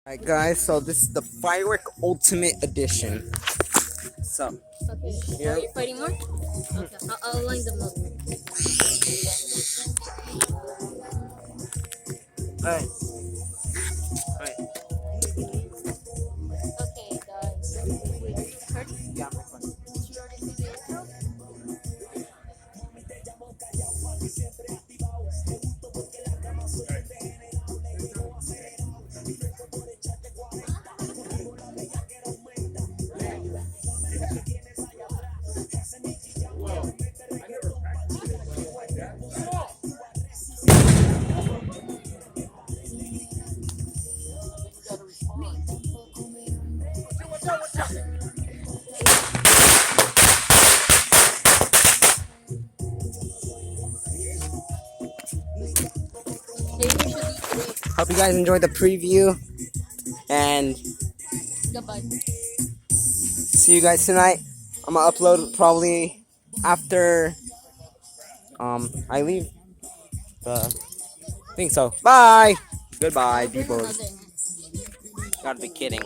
Alright guys, so this is the Firework Ultimate Edition. So, Okay. here. Are you fighting more? Okay. I'll line them up. Alright. Alright. Okay, guys. Wait. Start. Yeah, my phone. Did you already see the intro? Hey, usually. Hope you guys enjoyed the preview. And Goodbye. see you guys tonight. I'm gonna upload probably after I leave the thing. So bye. Goodbye, I'll bring people. another. Gotta be kidding.